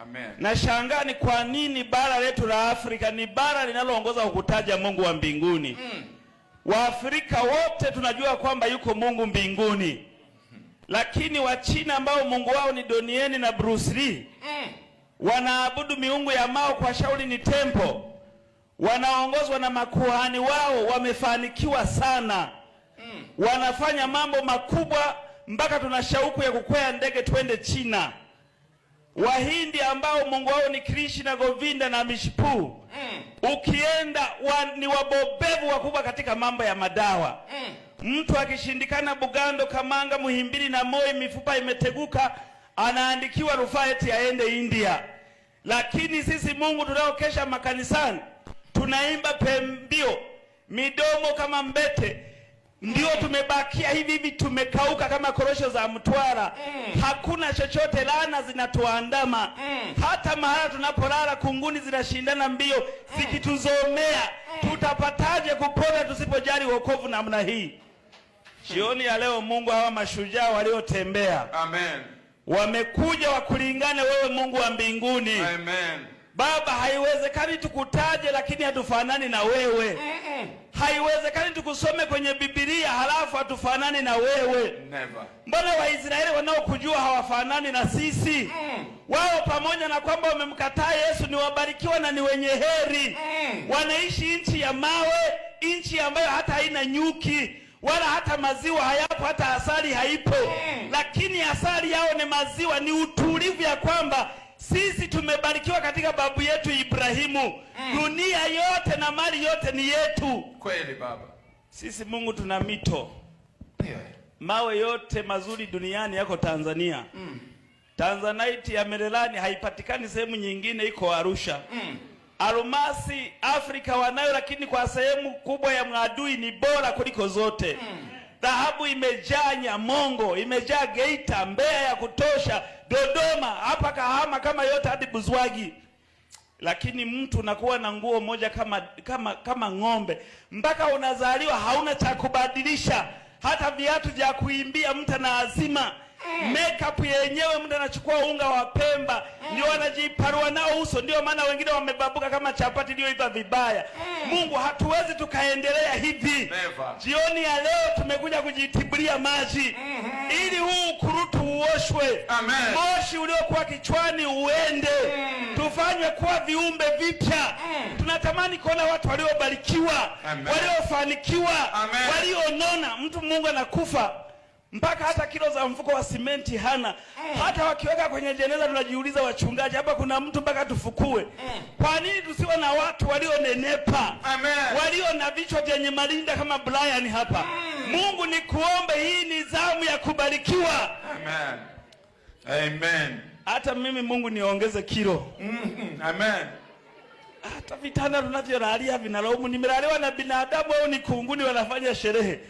Amen. Nashangaa ni kwa nini bara letu la Afrika ni bara linaloongoza kukutaja Mungu wa mbinguni. Waafrika wote tunajua kwamba yuko Mungu mbinguni. Lakini Wachina ambao Mungu wao ni Donieni na Bruce Lee, wanaabudu miungu ya Mao kwa Shaolin Temple. Wanaongozwa na makuhani wao, wamefanikiwa sana. Wanafanya mambo makubwa mpaka tuna shauku ya kukwea ndege twende China. Wahindi ambao Mungu wao ni Krishna, Govinda na Vishnu, ukienda ni wabobevu wakubwa katika mambo ya madawa. Mtu akishindikana Bugando, Kamanga, Muhimbili na Moi, mifupa imeteguka, anaandikiwa rufaa eti aende India. Lakini sisi Mungu tunaokesha makanisani tunaimba pembio, midomo kama mbete, ndio tumebakia hivi tumekauka kama korosho za Mtwara. Hakuna chochote, laana zinatuandama. Hata mahala tunapolala kunguni zinashindana mbio zikituzomea. Tutapataje kupona tusipojali wokovu namna hii? Jioni ya leo Mungu hawa mashujaa waliotembea, amen, wamekuja wakulingane wewe Mungu wa mbinguni. Amen. Baba, haiwezekani tukutaje lakini hatufanani na wewe. Haiwezekani tukusome kwenye Biblia halafu hatufanani na wewe. Never. Mbona Waisraeli wanaokujua hawafanani na sisi? Wao pamoja na kwamba wamemkataa Yesu ni wabarikiwa na ni wenye heri. Wanaishi nchi ya mawe, nchi ambayo hata haina nyuki, wala hata maziwa hayapo, hata asali haipo. Lakini asali yao ni maziwa, ni utulivu ya kwamba sisi tumebarikiwa katika babu yetu Ibrahimu. Dunia yote na mali yote ni yetu. Kweli Baba. Sisi Mungu tuna mito. Mawe yote mazuri duniani yako Tanzania. Tanzanite ya Merelani haipatikani sehemu nyingine, iko Arusha. Almasi Afrika wanayo, lakini kwa sehemu kubwa ya Mwadui ni bora kuliko zote. Dhahabu imejaa Nyamongo, imejaa Geita, Mbeya ya kutosha, Dodoma, hapa Kahama kama yote hadi Buzwagi. Lakini mtu unakuwa na nguo moja kama ng'ombe, mpaka unazaliwa hauna cha kubadilisha. Hata viatu vya kuimbia mtu na azima. Makeup yenyewe mtu anachukua unga wa Pemba, ndio wanajiparua nao uso, ndio maana wengine wamebabuka kama chapati iliyoiva vibaya. Mungu, hatuwezi tukaendelea hivi. Jioni ya leo tumekuja kujitibulia maji ili huu ukurutu uoshwe. Amen. Moshi uliokuwa kichwani uende. Tufanywe kuwa viumbe vipya. Tunatamani kuona watu waliobarikiwa, waliofanikiwa, walionona. Mtu Mungu anakufa mpaka hata kilo za mfuko wa simenti hana. Hata wakiweka kwenye jeneza tunajiuliza, wachungaji, hapa kuna mtu mpaka tufukue. Kwa nini tusiwe na watu walionenepa, walio na vichwa vyenye malinda kama Brian hapa? Mungu nikuombe, hii ni zamu ya kubarikiwa. Amen. Amen. Hata mimi Mungu niongeze kilo. Amen. Hata vitanda tunavyolalia vinalaumu nimelaliwa na binadamu au ni kunguni wanafanya sherehe.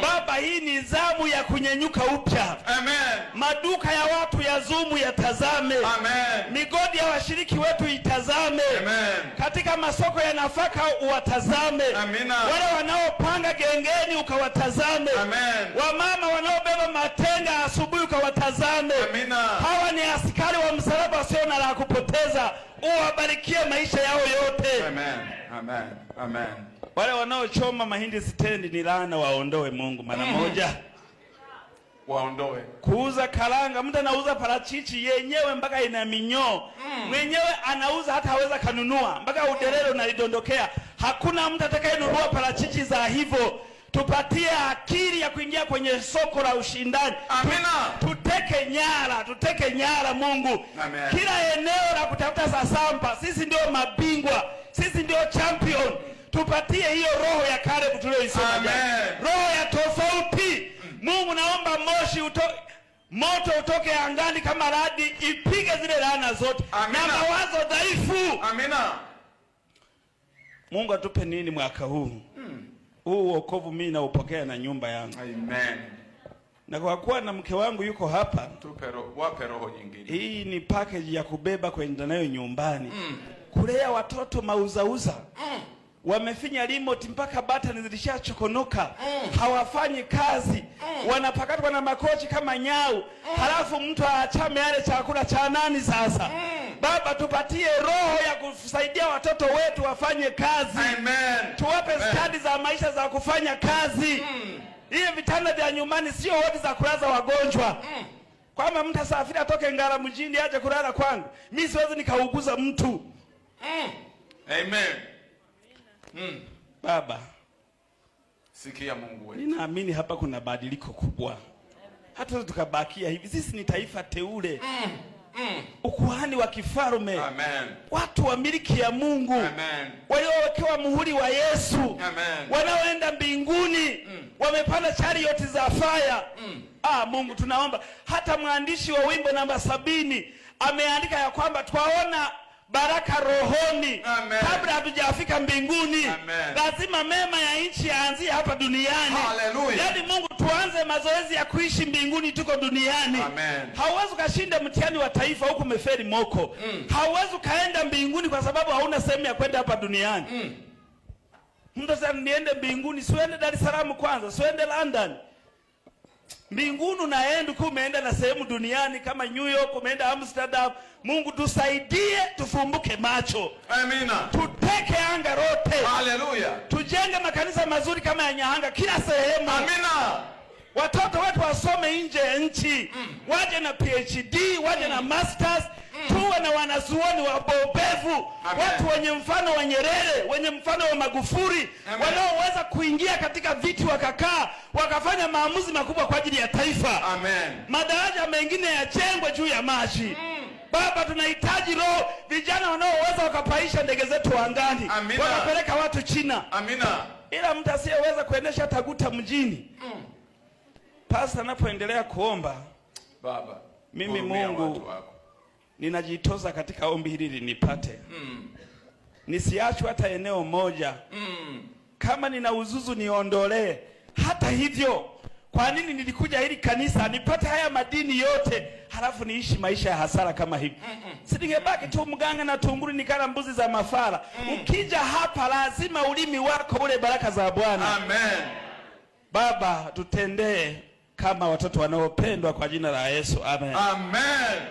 Baba, hii ni zamu ya kunyenyuka upya. Amen. Maduka ya watu ya Zumu yatazame. Amen. Migodi ya washiriki wetu itazame. Amen. Katika masoko ya nafaka uwatazame. Amina. Wale wanaopanga gengeni ukawatazame. Amen. Wamama wanaobeba matenga asubuhi ukawatazame. Amina. Hawa ni askari wa msalaba wasio na la kupoteza. Uwabarikie maisha yao yote. Amen. Amen. Amen. Wale wanaochoma mahindi stendi ni laana, waondoe Mungu mara moja. Waondoe. Kuuza karanga, mtu anauza parachichi yenyewe mpaka ina minyoo. Mwenyewe anauza hata haweza kanunua, mpaka udelelo unalidondokea. Hakuna mtu atakayenunua parachichi za hivyo. Tupatie akili ya kuingia kwenye soko la ushindani. Amina. Tuteke nyara Mungu. Amen. Kila eneo la kutafuta sasampa, sisi ndio mabingwa, sisi ndio champion. Tupatie hiyo roho ya kale tulioisoma jana. Roho ya tofauti. Mungu, naomba moto utoke angani kama radi, ipige zile laana zote. Amina. Na mawazo dhaifu. Amina. Mungu atupe nini mwaka huu? Huu wokovu mimi naupokea na nyumba yangu. Amen. Na kwa kuwa na mke wangu yuko hapa, wape roho nyingine. Hii ni package ya kubeba kwenda nayo nyumbani. Kulea watoto mauzauza. Wamefinya remote mpaka button zilishachokonoka. Hawafanyi kazi. Wanapakatwa na makochi kama nyau. Halafu mtu aachame yale chakula cha nani sasa? Baba, tupatie roho ya kusaidia watoto wetu wafanye kazi. Amen. Tuwape stadi za maisha za kufanya kazi. Hiyo vitanda vya nyumbani sio wodi za kulaza wagonjwa. Kwamba mtu asafiri atoke Ngara mjini aje kulala kwangu. Mimi siwezi nikauguza mtu. Amen. Baba, sikia Mungu wetu. Ninaamini hapa kuna badiliko kubwa. Hata tukabakia hivi, sisi ni taifa teule. Ukuhani wa kifalme. Amen. Watu wa miliki ya Mungu. Amen. Waliowekewa muhuri wa Yesu. Amen. Wanaoenda mbinguni. Wamepanda charioti za fire. Mungu tunaomba. Hata mwandishi wa wimbo namba 70 ameandika ya kwamba twaona baraka rohoni. Amen. Kabla hatujafika mbinguni. Amen. Lazima mema ya nchi yaanzie hapa duniani. Hallelujah. Yaani Mungu tuanze mazoezi ya kuishi mbinguni tuko duniani. Amen. Hauwezi ukashinda mtihani wa taifa huku umefeli moko. Hauwezi ukaenda mbinguni kwa sababu hauna sehemu ya kwenda hapa duniani. Mtu sasa niende mbinguni, siende Dar es Salaam kwanza, siende London. Mbinguni unaenda kwa umeenda na sehemu duniani kama New York, umeenda Amsterdam. Mungu tusaidie tufumbuke macho. Amina. Tuteke anga rote. Hallelujah. Tujenge makanisa mazuri kama ya Nyahanga kila sehemu. Amina. Watoto wetu wasome nje ya nchi. Waje na PhD, waje na masters. Tuwe na wanazuoni wabobevu. Watu wenye mfano wa Nyerere, wenye mfano wa Magufuli, wanaoweza kuingia katika viti wakakaa, wakafanya maamuzi makubwa kwa ajili ya taifa. Amen. Madaraja mengine yajengwe juu ya maji. Baba, tunahitaji roho vijana wanaoweza wakapaisha ndege zetu angani. Wakapeleka watu China. Amina. Ila mtu asiyeweza kuendesha taguta mjini. Pastor anapoendelea kuomba, Baba, mimi Mungu ninajitoza katika ombi hili linipate. Nisiachwe hata eneo moja. Kama nina uzuzu niondolee. Hata hivyo, kwa nini nilikuja hili kanisa nipate haya madini yote halafu niishi maisha ya hasara kama hivi? Siningebaki tu mganga na tunguru nikala mbuzi za mafara. Ukija hapa lazima ulimi wako ule baraka za Bwana. Amen. Baba, tutendee kama watoto wanaopendwa kwa jina la Yesu. Amen. Amen.